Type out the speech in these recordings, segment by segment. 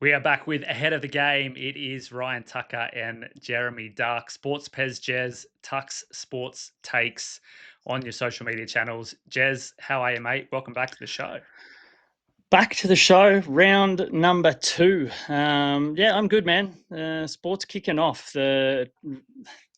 We are back with Ahead of the Game. It is Ryan Tucker and Jeremy Dark. Sports Pez Jez, Tuck's Sports Takes on your social media channels. Jez, how are you, mate? Welcome back to the show. Back to the show, round number two. Yeah, I'm good, man. Sports kicking off. The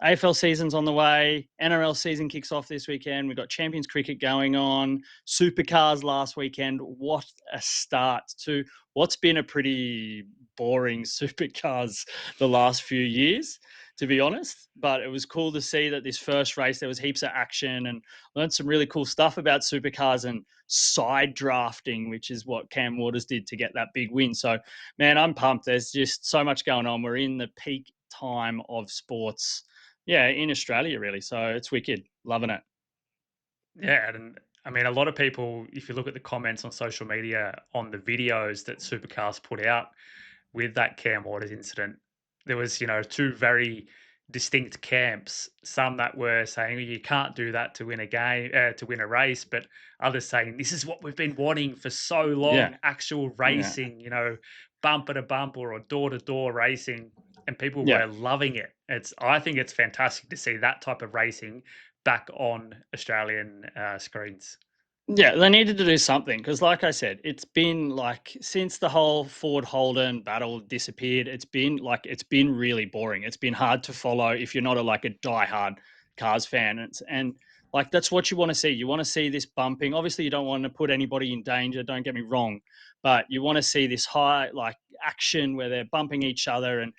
AFL season's on the way. NRL season kicks off this weekend. We've got Champions Cricket going on. Supercars last weekend. What a start to what's been a pretty boring Supercars the last few years, to be honest. But it was cool to see that this first race, there was heaps of action and learned some really cool stuff about Supercars and side drafting, which is what Cam Waters did to get that big win. So, man, I'm pumped. There's just so much going on. We're in the peak time of sports, yeah, in Australia, really. So it's wicked. Loving it. Yeah, and I mean, a lot of people, if you look at the comments on social media on the videos that Supercars put out with that Cam Waters incident, there was, two very distinct camps. Some that were saying you can't do that to win a game, to win a race, but others saying this is what we've been wanting for so Yeah. long, actual Yeah. racing, bumper to bumper or door to door racing, and people Yeah. were loving it. I think it's fantastic to see that type of racing back on Australian screens. Yeah, they needed to do something because, like I said, it's been like since the whole Ford Holden battle disappeared, it's been really boring. It's been hard to follow if you're not a diehard cars fan, and like that's what you want to see. You want to see this bumping. Obviously, you don't want to put anybody in danger. Don't get me wrong, but you want to see this high action where they're bumping each other and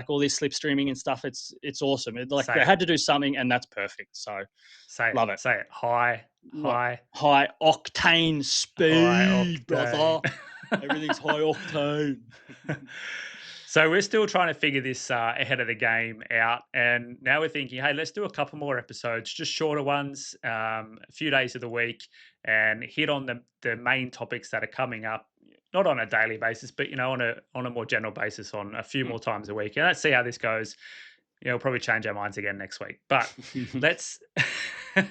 all this slipstreaming and stuff. It's awesome. They Say it, had to do something, and that's perfect. So say it, love it. say it. High, What high, high octane high speed, octane. brother. Everything's high octane. So we're still trying to figure this ahead of the game out, and now we're thinking, hey, let's do a couple more episodes, just shorter ones, a few days of the week, and hit on the main topics that are coming up, not on a daily basis, but on a more general basis, on a few more times a week, and let's see how this goes. We'll probably change our minds again next week, but let's. You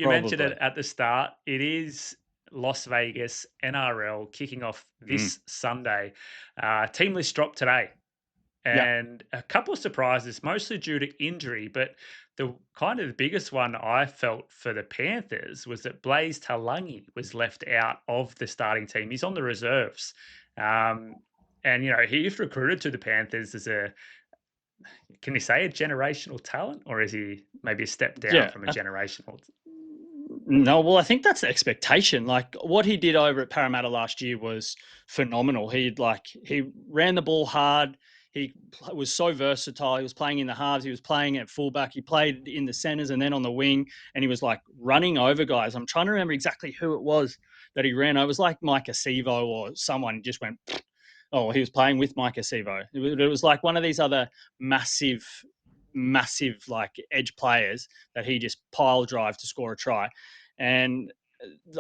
mentioned Probably. it at the start. It is Las Vegas NRL kicking off Mm. this Sunday. Team list dropped today, Yeah. and a couple of surprises, mostly due to injury. But the kind of the biggest one I felt for the Panthers was that Blaze Talangi was left out of the starting team. He's on the reserves, um, and he's recruited to the Panthers as a, can you say, a generational talent, or is he maybe a step down Yeah. from a generational? No, well, I think that's the expectation. Like what he did over at Parramatta last year was phenomenal. He ran the ball hard. Was so versatile. He was playing in the halves. He was playing at fullback. He played in the centers and then on the wing. And he was like running over guys. I'm trying to remember exactly who it was that he ran. It was like Mike Acevo or someone just went. Oh, he was playing with Mike Acevo. It was like one of these other massive, massive like edge players that he just pile drive to score a try. And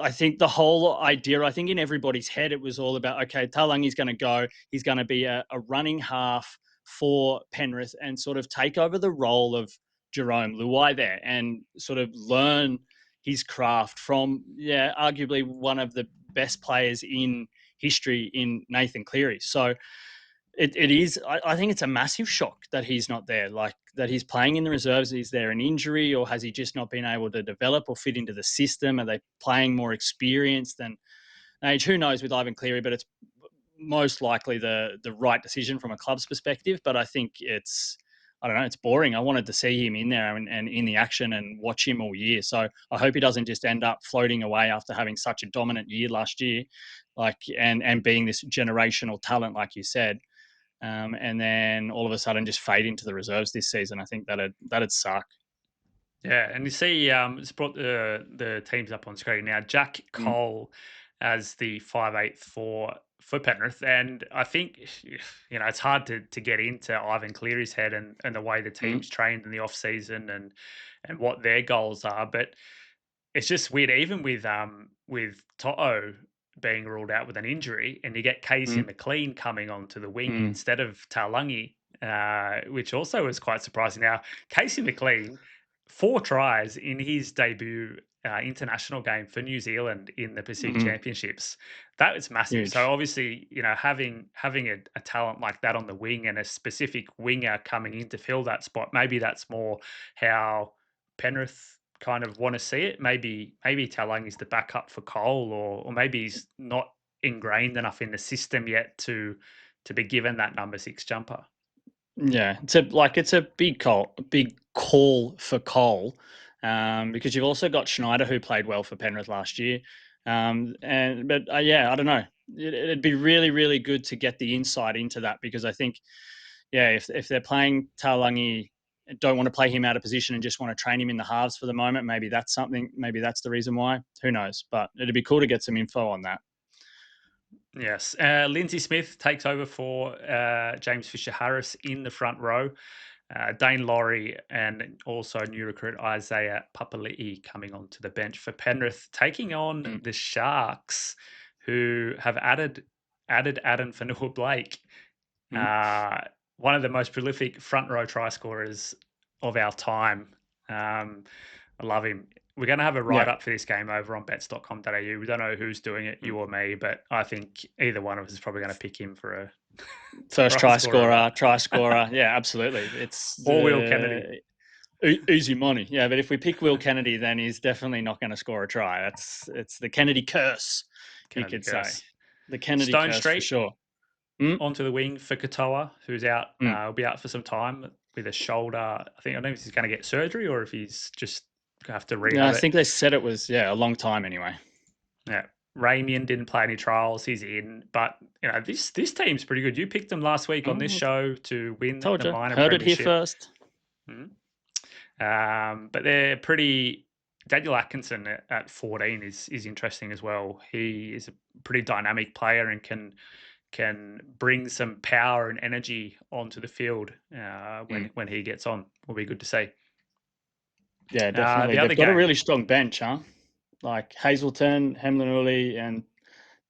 I think the whole idea, I think in everybody's head, it was all about, okay, Talangi's going to go. He's going to be a running half for Penrith and sort of take over the role of Jerome Luai there and sort of learn his craft from, yeah, arguably one of the best players in history in Nathan Cleary. So it is. I think it's a massive shock that he's not there. Like that he's playing in the reserves. Is there an injury, or has he just not been able to develop or fit into the system? Are they playing more experienced than age? Who knows with Ivan Cleary? But it's most likely the right decision from a club's perspective. But I think I don't know. It's boring. I wanted to see him in there and in the action and watch him all year. So I hope he doesn't just end up floating away after having such a dominant year last year, and being this generational talent, like you said, and then all of a sudden just fade into the reserves this season. I think that'd suck. Yeah, and you see, it's brought the teams up on screen now. Jack Mm, Cole as the 5'8" for Penrith, and I think it's hard to get into Ivan Cleary's head and the way the mm, team's trained in the off season and what their goals are, but it's just weird, even with Toto being ruled out with an injury, and you get Casey mm, McLean coming onto the wing mm, instead of Talangi, which also was quite surprising. Now, Casey McLean, 4 tries in his debut international game for New Zealand in the Pacific Mhm. Championships. That was massive. So Huge. obviously, having a talent like that on the wing and a specific winger coming in to fill that spot, maybe that's more how Penrith kind of want to see it. Maybe Talang is the backup for Cole, or maybe he's not ingrained enough in the system yet to be given that number 6 jumper. Yeah, it's a big call for Cole, because you've also got Schneider who played well for Penrith last year, yeah, I don't know. It'd be really really good to get the insight into that because I think yeah, if they're playing Talangi, don't want to play him out of position and just want to train him in the halves for the moment, maybe that's something. Maybe that's the reason why. Who knows? But it'd be cool to get some info on that. Yes. Lindsay Smith takes over for James Fisher Harris in the front row. Dane Laurie and also new recruit Isaiah Papali'i coming onto the bench for Penrith, taking on Mm, the Sharks, who have added Adam Fanua Blake, mm. uh, one of the most prolific front row try scorers of our time. Um, I love him. We're going to have a Yeah, write up for this game over on bets.com.au. We don't know who's doing it, mm. you or me, but I think either one of us is probably going to pick him for a First try scorer of try that. scorer. Yeah, absolutely. It's Or Will Kennedy. easy money. Yeah, but if we pick Will Kennedy, then he's definitely not going to score a try. It's the Kennedy curse, you Kennedy could say. curse. The Kennedy Stone curse for Street sure. Mm, onto the wing for Katoa, who's out. mm. Will be out for some time with a shoulder. I don't know if he's going to get surgery or if he's just going to have to Yeah, I rehab it. think they said it was a long time anyway. Yeah. Ramian didn't play any trials. He's in, but this team's pretty good. You picked them last week on this Oh, show to win told the you. minor Heard it here premiership. first. Mhm. But they're pretty. Daniel Atkinson at 14 is interesting as well. He is a pretty dynamic player and can bring some power and energy onto the field Mm. when he gets on. Will be good to see. Yeah, definitely. The They've other got a game, really strong bench, huh? Like Hazelton, Hemlin and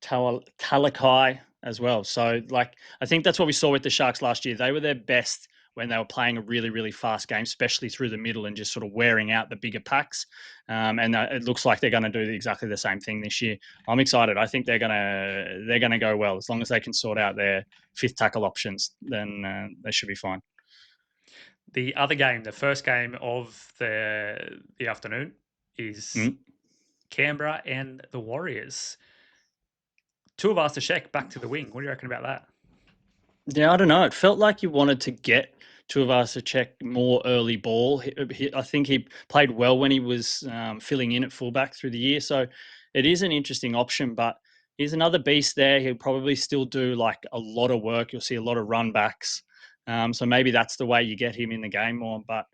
Talakai as well. So, like, I think that's what we saw with the Sharks last year. They were their best when they were playing a really, really fast game, especially through the middle and just sort of wearing out the bigger packs. And it looks like they're going to do exactly the same thing this year. I'm excited. I think they're gonna go well as long as they can sort out their fifth tackle options. Then they should be fine. the other game, the first game of the afternoon is Mm. Canberra and the Warriors. Two of us to check back to the wing. What do you reckon about that? Yeah, I don't know. It felt like you wanted to get check more early ball. I think he played well when he was filling in at fullback through the year. So it is an interesting option, but he's another beast there. He'll probably still do like a lot of work. You'll see a lot of run backs. So maybe that's the way you get him in the game more. But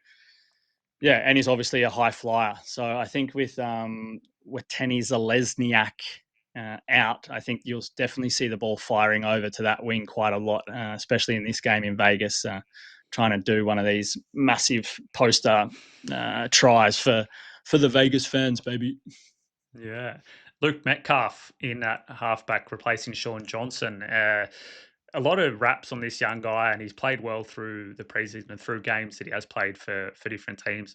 yeah, and he's obviously a high flyer. So I think with Tenny Zalesniak out, I think you'll definitely see the ball firing over to that wing quite a lot, especially in this game in Vegas, trying to do one of these massive poster tries for the Vegas fans, baby. Yeah. Luke Metcalf in that halfback replacing Sean Johnson. A lot of raps on this young guy, and he's played well through the preseason and through games that he has played for different teams,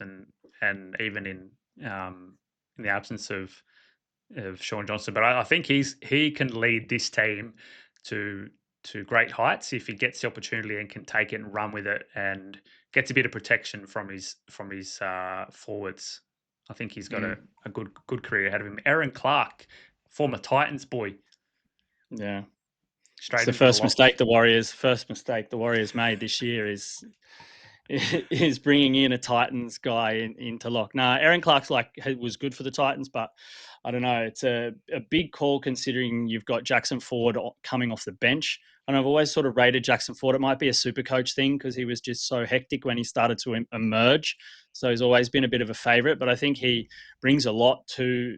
and even in the absence of Sean Johnson. But I think he can lead this team to great heights if he gets the opportunity and can take it and run with it and gets a bit of protection from his forwards. I think he's got Mm, a good career ahead of him. Aaron Clark, former Titans boy, yeah. It's straight the into the first lock. mistake the Warriors made this year is bringing in a Titans guy into lock. Nah, Aaron Clark's was good for the Titans, but I don't know. It's a big call considering you've got Jackson Ford coming off the bench. And I've always sort of rated Jackson Ford. It might be a super coach thing because he was just so hectic when he started to emerge. So he's always been a bit of a favorite, but I think he brings a lot to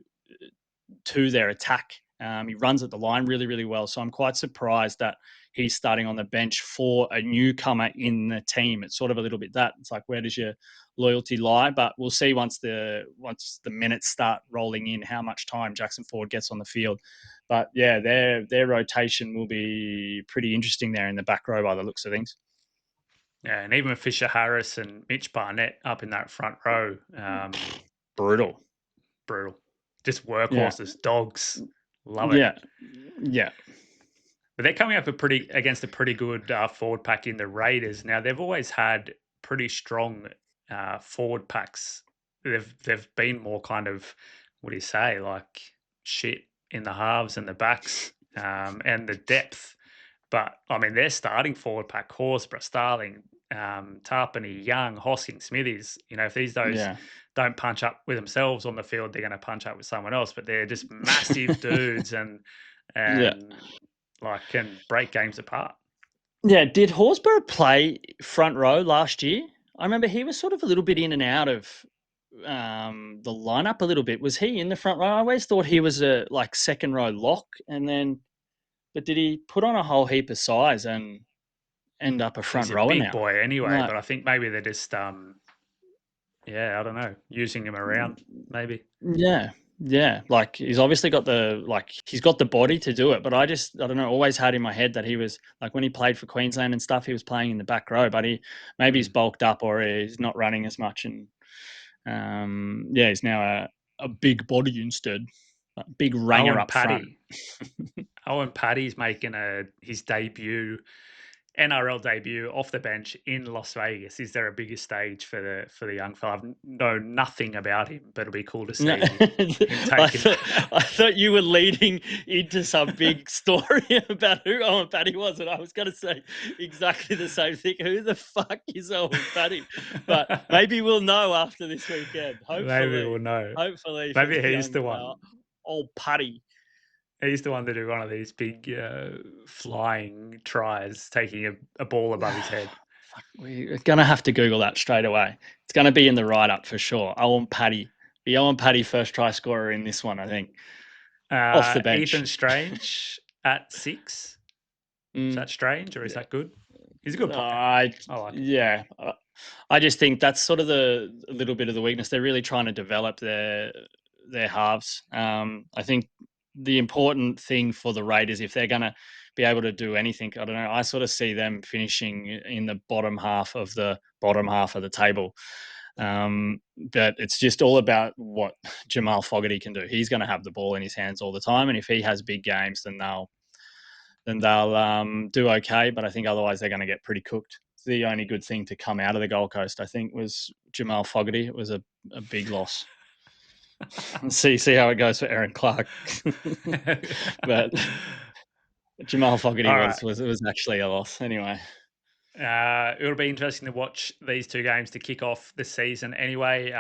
their attack. He runs at the line really, really well. So I'm quite surprised that he's starting on the bench for a newcomer in the team. It's sort of a little bit that it's like, where does your loyalty lie? But we'll see once the minutes start rolling in how much time Jackson Ford gets on the field. But yeah, their rotation will be pretty interesting there in the back row by the looks of things. Yeah, and even with Fisher Harris and Mitch Barnett up in that front row, Brutal. brutal. Just workhorses, dogs. Love it. Yeah. Yeah. But they're coming up against a pretty good forward pack in the Raiders. Now they've always had pretty strong forward packs. They've been more kind of, what do you say, like shit in the halves and the backs and the depth. But I mean, their starting forward pack: Horsburgh, Starling, Tarpany, Young, Hosking, Smithies. You know, if those Yeah. don't punch up with themselves on the field, they're going to punch up with someone else. But they're just massive dudes Yeah. and like can break games apart. Yeah. Did Horsburgh play front row last year? I remember he was sort of a little bit in and out of the lineup a little bit. Was he in the front row? I always thought he was a like second row lock, and then but did he put on a whole heap of size and end up a front He's a rower big now? boy anyway, No. but I think maybe they're just yeah, I don't know, using him around maybe. Yeah. Yeah. Like he's obviously got he's got the body to do it, but I don't know, always had in my head that he was like when he played for Queensland and stuff, he was playing in the back row, but maybe he's Mm. bulked up or he's not running as much and yeah, he's now a big body instead. A big ranger Owen up front. Paddy. Owen Paddy's making his debut, NRL debut off the bench in Las Vegas. Is there a bigger stage for the young fella? I know nothing about him, but it'll be cool to No, see him taking. I thought you were leading into some big story about who Owen Paddy was, and I was going to say exactly the same thing. Who the fuck is Owen Paddy? But maybe we'll know after this weekend. Maybe we'll know. Hopefully for Maybe the he's young the fella, one. old Paddy. He's the one to do one of these big flying tries, taking a ball above his head. Fuck, we're going to have to Google that straight away. It's going to be in the write up for sure. Owen Paddy, the Owen Paddy first try scorer in this one, I think, off the bench. Ethan Strange at 6. Is Mm. that strange or is that good? He's a good player. I I like him. yeah, I just think that's sort of a little bit of the weakness. They're really trying to develop their halves. I think the important thing for the Raiders, if they're going to be able to do anything, I don't know. I sort of see them finishing in the bottom half of the table. But it's just all about what Jamal Fogarty can do. He's going to have the ball in his hands all the time, and if he has big games, then they'll do okay. But I think otherwise they're going to get pretty cooked. The only good thing to come out of the Gold Coast, I think, was Jamal Fogarty. It was a big loss. see how it goes for Aaron Clark. But Jamal Fogarty All right. was actually a loss anyway. It'll be interesting to watch these two games to kick off the season anyway.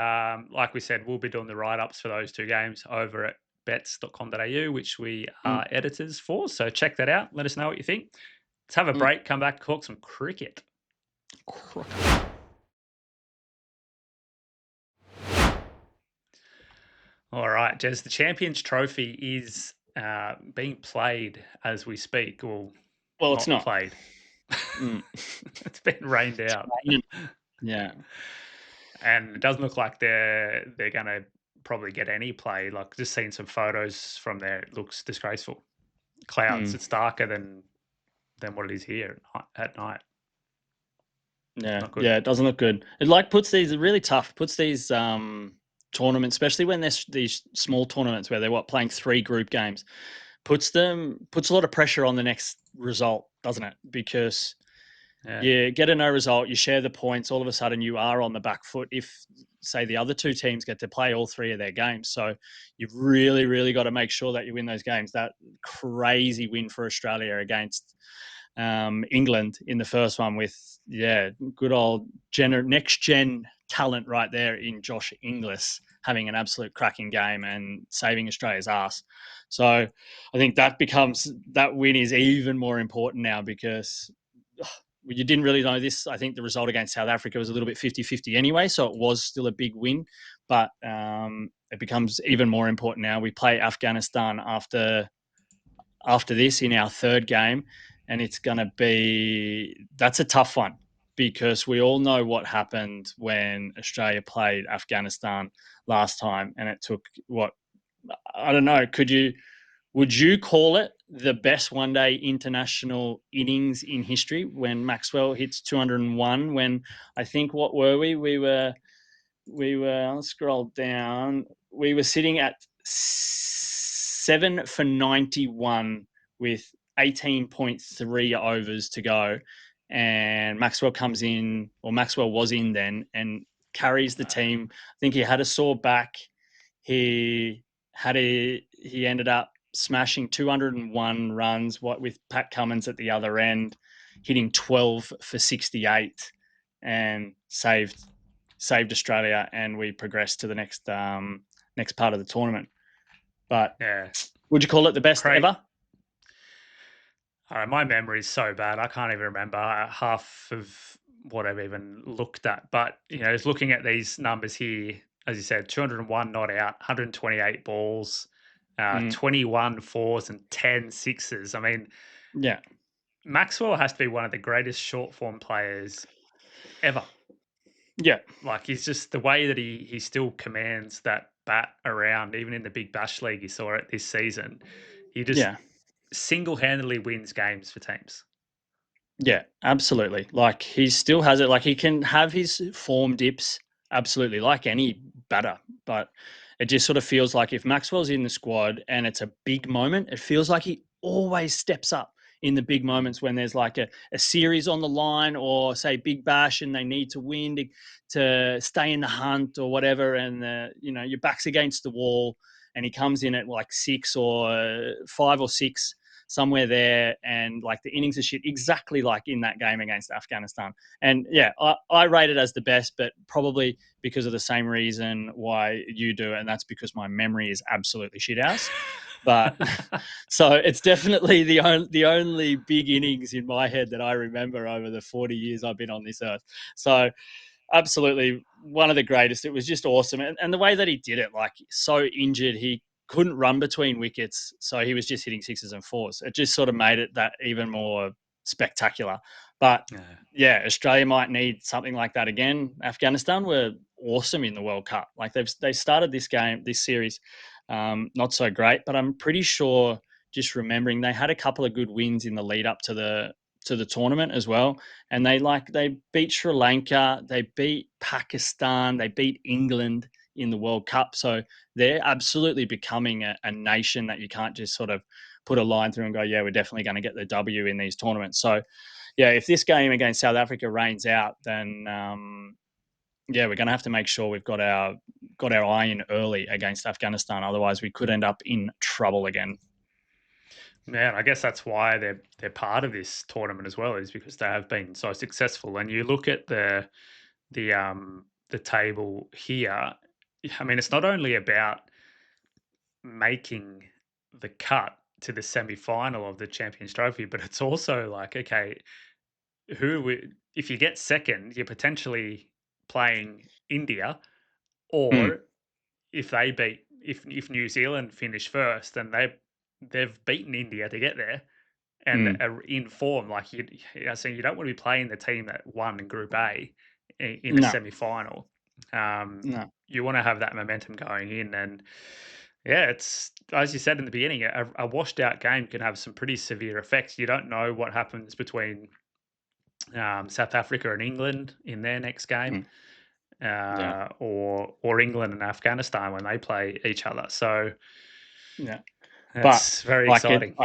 Like we said, we'll be doing the write-ups for those two games over at bets.com.au, which we Mm. are editors for. So check that out. Let us know what you think. Let's have a Mm. break, come back, talk some cricket. All right, Jez, the Champions Trophy is being played as we speak. Well, It's not not. played. Mm. It's been rained out. Yeah. And it doesn't look like they're going to probably get any play. Like just seeing some photos from there, it looks disgraceful. Clouds, Mm. it's darker than what it is here at night. Yeah, Not good. yeah, it doesn't look good. It puts these really tough. Puts these tournaments, especially when there's these small tournaments where they're playing 3 group games, puts a lot of pressure on the next result, doesn't it? Because Yeah. you get a no result, you share the points, all of a sudden you are on the back foot if, say, the other 2 teams get to play all 3 of their games. So you've really, really got to make sure that you win those games. That crazy win for Australia against England in the first one with, good old next gen talent right there in Josh Inglis having an absolute cracking game and saving Australia's ass. So I think that win is even more important now because you didn't really know this. I think the result against South Africa was a little bit 50-50 anyway, so it was still a big win. But it becomes even more important now. We play Afghanistan after this in our 3rd game, and it's going to that's a tough one because we all know what happened when Australia played Afghanistan last time, and it took I don't know. Would you call it the best one-day international innings in history when Maxwell hits 201? When I think, what were we? We were I'll scroll down. We were sitting at 7 for 91 with 18.3 overs to go. And Maxwell comes in, or Maxwell was in then, and carries the team. I think he had a sore back. He he ended up smashing 201 runs, what with Pat Cummins at the other end, hitting 12 for 68 and saved Australia, and we progressed to the next part of the tournament. But Yeah, would you call it the best great. ever? My memory is so bad. I can't even remember half of what I've even looked at. But, just looking at these numbers here, as you said, 201 not out, 128 balls, Mm, 21 fours and 10 sixes. I mean, yeah, Maxwell has to be one of the greatest short form players ever. yeah, Like, he's just the way that he still commands that bat around, even in the Big Bash League, you saw it this season. He just yeah. single handedly wins games for teams. Yeah, absolutely. Like he still has it. Like he can have his form dips, absolutely, like any batter. But it just sort of feels like if Maxwell's in the squad and it's a big moment, it feels like he always steps up in the big moments when there's like a series on the line or say Big Bash and they need to win to stay in the hunt or whatever. And your back's against the wall and he comes in at like 5 or 6 somewhere there, and like the innings are shit, exactly like in that game against Afghanistan. And yeah, I rate it as the best, but probably because of the same reason why you do, and that's because my memory is absolutely shit house. But so it's definitely the only big innings in my head that I remember over the 40 years I've been on this earth. So absolutely one of the greatest. It was just awesome. And the way that he did it, like so injured, he couldn't run between wickets. So he was just hitting sixes and fours. It just sort of made it that even more spectacular. But Yeah. yeah, Australia might need something like that again. Afghanistan were awesome in the World Cup. Like they started this series, not so great, but I'm pretty sure, just remembering, they had a couple of good wins in the lead up to the tournament as well. And they beat Sri Lanka, they beat Pakistan, they beat England in the World Cup. So they're absolutely becoming a nation that you can't just sort of put a line through and go, yeah, we're definitely going to get the W in these tournaments. So yeah, if this game against South Africa rains out, then yeah, we're going to have to make sure we've got our eye in early against Afghanistan. Otherwise, we could end up in trouble again. Man, I guess that's why they're part of this tournament as well, is because they have been so successful. And you look at the table here. I mean, it's not only about making the cut to the semi final of the Champions Trophy, but it's also like, okay, if you get second, you're potentially playing India, Mm, or if New Zealand finish first, then they've beaten India to get there and mm, are in form. Like so you don't want to be playing the team that won in Group A in a no, semi final. no. You want to have that momentum going in, and yeah, it's as you said in the beginning, a washed out game can have some pretty severe effects. You don't know what happens between South Africa and England in their next game, Mm, yeah, or England and Afghanistan when they play each other. So yeah. But that's very like it, exciting.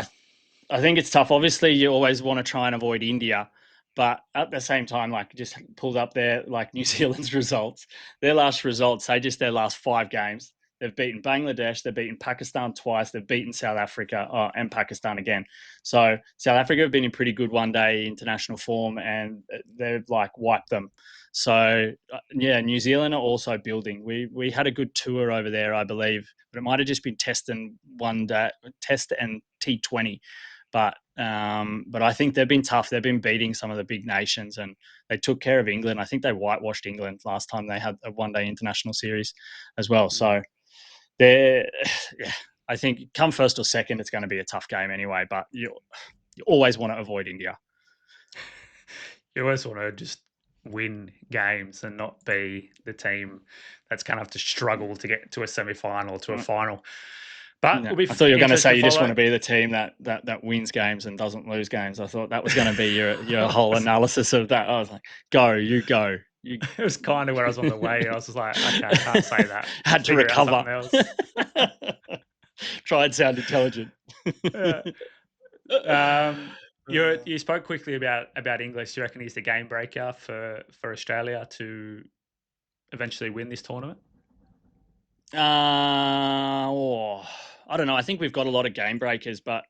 I think it's tough. Obviously, you always want to try and avoid India, but at the same time, like just pulled up their like New Zealand's results. Their last results, say just their last 5 games. They've beaten Bangladesh, they've beaten Pakistan twice, they've beaten South Africa and Pakistan again. So South Africa have been in pretty good one-day international form, and they've like wiped them. So yeah, New Zealand are also building. We had a good tour over there, I believe, but it might have just been test and T20. But I think they've been tough. They've been beating some of the big nations, and they took care of England. I think they whitewashed England last time they had a one-day international series as well. Mm. So they're, yeah, I think come first or second, it's going to be a tough game anyway. But you always want to avoid India. You always want to just win games and not be the team that's going to have to struggle to get to a semi final, to a Mm, final. But no, it'll be I thought you were going to say interesting to you just want follow. to be the team that wins games and doesn't lose games. I thought that was going to be your whole analysis of that. I was like, go, you go. You It was kind of where I was on the way. I was just like, okay, I can't say that. had to Figure out recover. something else. Try and sound intelligent. Yeah. Um, you spoke quickly about English. Do you reckon he's the game breaker for Australia to eventually win this tournament? Oh, I don't know. I think we've got a lot of game breakers, but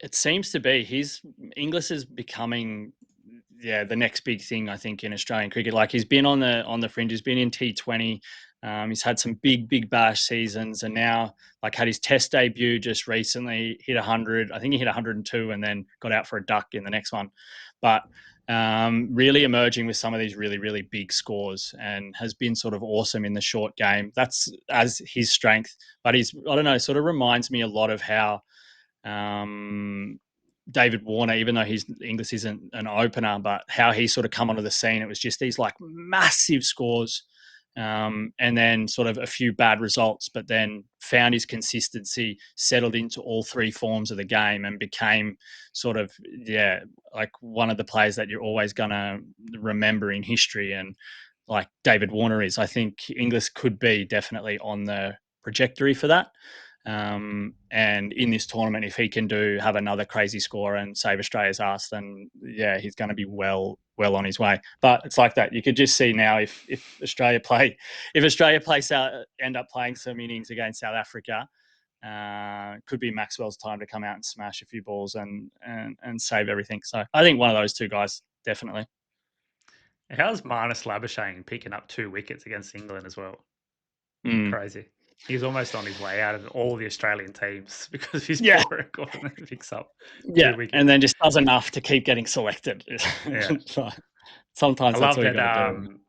it seems to be his English is becoming, yeah, the next big thing. I think in Australian cricket, like he's been on the fringe. He's been in T20. He's had some big bash seasons, and now like had his Test debut just recently. Hit 100. I think he hit 102, and then got out for a duck in the next one. But really emerging with some of these really big scores, and has been sort of awesome in the short game. That's as his strength. But he's, I don't know, sort of reminds me a lot of how David Warner, even though his English isn't an opener, but how he sort of come onto the scene. It was just these like massive scores, and then sort of a few bad results, but then found his consistency, settled into all three forms of the game, and became sort of, yeah, like one of the players that you're always going to remember in history. And like David Warner is, I think English could be definitely on the trajectory for that. And in this tournament, if he can have another crazy score and save Australia's ass, then yeah, he's going to be well on his way. But it's like that. You could just see now if Australia play, end up playing some innings against South Africa, could be Maxwell's time to come out and smash a few balls and save everything. So I think one of those two guys definitely. How's Marnus Labuschagne picking up 2 wickets against England as well? Mm. Crazy. He's almost on his way out of all the Australian teams because of his Yeah. poor record, and then he picks up 2 Yeah, wickets. and then just does enough to keep getting selected. Yeah. Sometimes I that's love all you that got to do.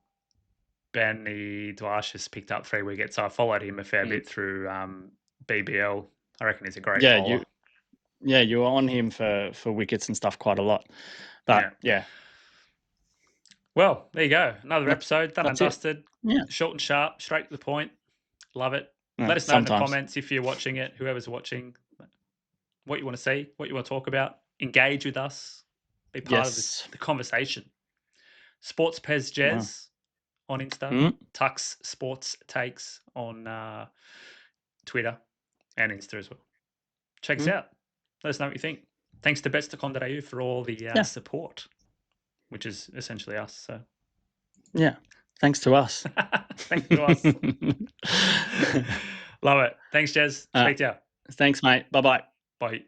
Benny Dwash has picked up 3 wickets. I followed him a fair bit through BBL. I reckon he's a great Yeah, bowler. you were on him for wickets and stuff quite a lot. But yeah. Well, there you go. Another episode done and That's it. dusted. Yeah. Short and sharp, straight to the point. Love it. Let us know in the Sometimes. comments if you're watching it, whoever's watching, what you want to see, what you want to talk about. Engage with us. Be part of the conversation. Sports Pez Jez on Insta. Tux Sports Takes on Twitter and Insta as well. Check us out. Let us know what you think. Thanks to bets.com.au for all the support, which is essentially us. So yeah, thanks to us. Thanks to us. Love it. Thanks, Jez. Speak to you. Thanks, mate. Bye-bye. Bye.